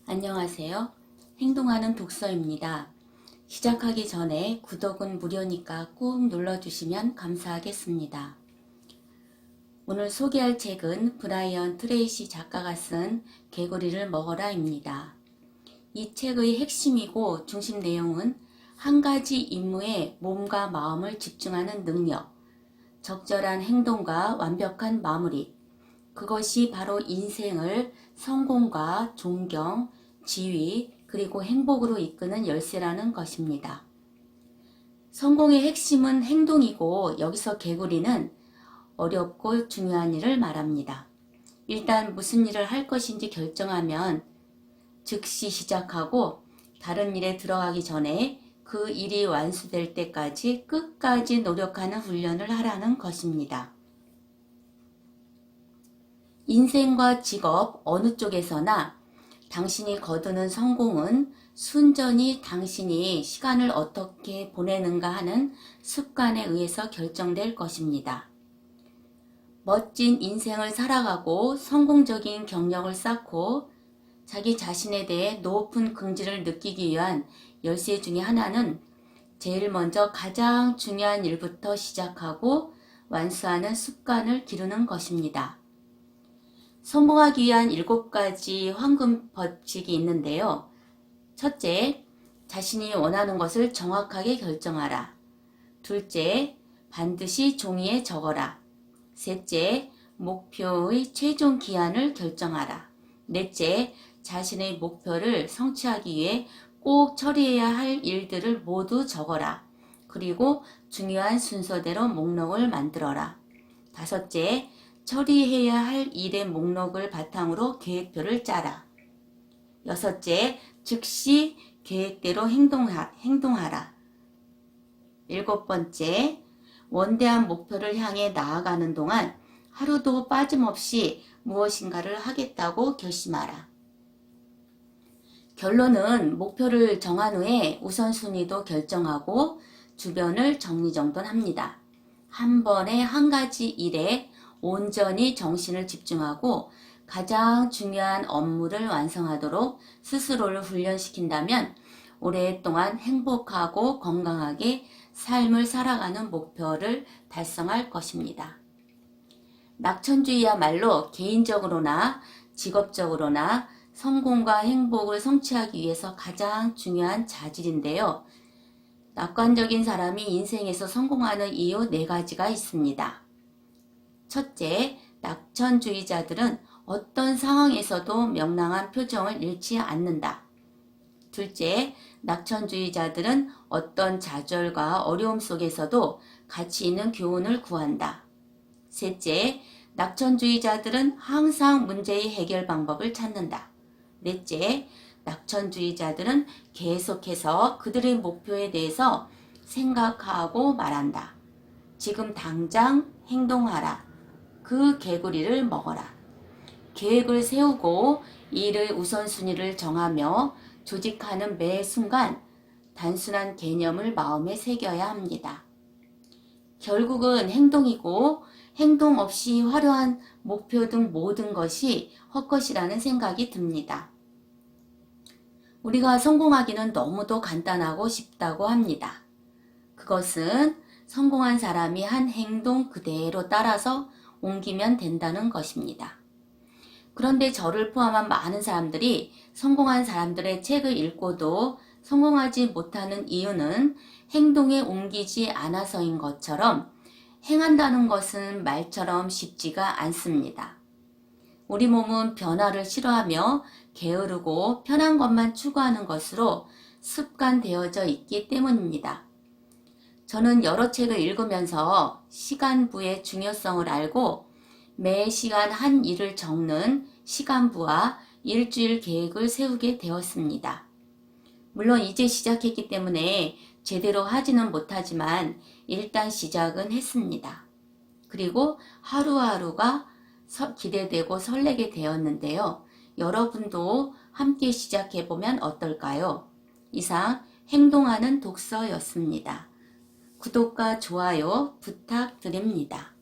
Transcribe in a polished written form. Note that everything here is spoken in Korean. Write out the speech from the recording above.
안녕하세요. 행동하는 독서입니다. 시작하기 전에 구독은 무료니까 꾹 눌러주시면 감사하겠습니다. 오늘 소개할 책은 브라이언 트레이시 작가가 쓴 개구리를 먹어라입니다. 이 책의 핵심이고 중심 내용은 한 가지 임무에 몸과 마음을 집중하는 능력, 적절한 행동과 완벽한 마무리, 그것이 바로 인생을 성공과 존경, 지위, 그리고 행복으로 이끄는 열쇠라는 것입니다. 성공의 핵심은 행동이고 여기서 개구리는 어렵고 중요한 일을 말합니다. 일단 무슨 일을 할 것인지 결정하면 즉시 시작하고 다른 일에 들어가기 전에 그 일이 완수될 때까지 끝까지 노력하는 훈련을 하라는 것입니다. 인생과 직업 어느 쪽에서나 당신이 거두는 성공은 순전히 당신이 시간을 어떻게 보내는가 하는 습관에 의해서 결정될 것입니다. 멋진 인생을 살아가고 성공적인 경력을 쌓고 자기 자신에 대해 높은 긍지를 느끼기 위한 열쇠 중에 하나는 제일 먼저 가장 중요한 일부터 시작하고 완수하는 습관을 기르는 것입니다. 성공하기 위한 7가지 황금 법칙이 있는데요. 첫째, 자신이 원하는 것을 정확하게 결정하라. 둘째, 반드시 종이에 적어라. 셋째, 목표의 최종 기한을 결정하라. 넷째, 자신의 목표를 성취하기 위해 꼭 처리해야 할 일들을 모두 적어라. 그리고 중요한 순서대로 목록을 만들어라. 다섯째, 처리해야 할 일의 목록을 바탕으로 계획표를 짜라. 여섯째, 즉시 계획대로 행동하라. 일곱 번째, 원대한 목표를 향해 나아가는 동안 하루도 빠짐없이 무엇인가를 하겠다고 결심하라. 결론은 목표를 정한 후에 우선순위도 결정하고 주변을 정리정돈합니다. 한 번에 한 가지 일에 온전히 정신을 집중하고 가장 중요한 업무를 완성하도록 스스로를 훈련시킨다면 오랫동안 행복하고 건강하게 삶을 살아가는 목표를 달성할 것입니다. 낙천주의야말로 개인적으로나 직업적으로나 성공과 행복을 성취하기 위해서 가장 중요한 자질인데요. 낙관적인 사람이 인생에서 성공하는 이유 4가지가 있습니다. 첫째, 낙천주의자들은 어떤 상황에서도 명랑한 표정을 잃지 않는다. 둘째, 낙천주의자들은 어떤 좌절과 어려움 속에서도 가치 있는 교훈을 구한다. 셋째, 낙천주의자들은 항상 문제의 해결 방법을 찾는다. 넷째, 낙천주의자들은 계속해서 그들의 목표에 대해서 생각하고 말한다. 지금 당장 행동하라. 그 개구리를 먹어라. 계획을 세우고 일의 우선순위를 정하며 조직하는 매 순간 단순한 개념을 마음에 새겨야 합니다. 결국은 행동이고 행동 없이 화려한 목표 등 모든 것이 헛것이라는 생각이 듭니다. 우리가 성공하기는 너무도 간단하고 쉽다고 합니다. 그것은 성공한 사람이 한 행동 그대로 따라서 옮기면 된다는 것입니다. 그런데 저를 포함한 많은 사람들이 성공한 사람들의 책을 읽고도 성공하지 못하는 이유는 행동에 옮기지 않아서인 것처럼 행한다는 것은 말처럼 쉽지가 않습니다. 우리 몸은 변화를 싫어하며 게으르고 편한 것만 추구하는 것으로 습관되어져 있기 때문입니다. 저는 여러 책을 읽으면서 시간부의 중요성을 알고 매 시간 한 일을 적는 시간부와 일주일 계획을 세우게 되었습니다. 물론 이제 시작했기 때문에 제대로 하지는 못하지만 일단 시작은 했습니다. 그리고 하루하루가 기대되고 설레게 되었는데요. 여러분도 함께 시작해보면 어떨까요? 이상 행동하는 독서였습니다. 구독과 좋아요 부탁드립니다.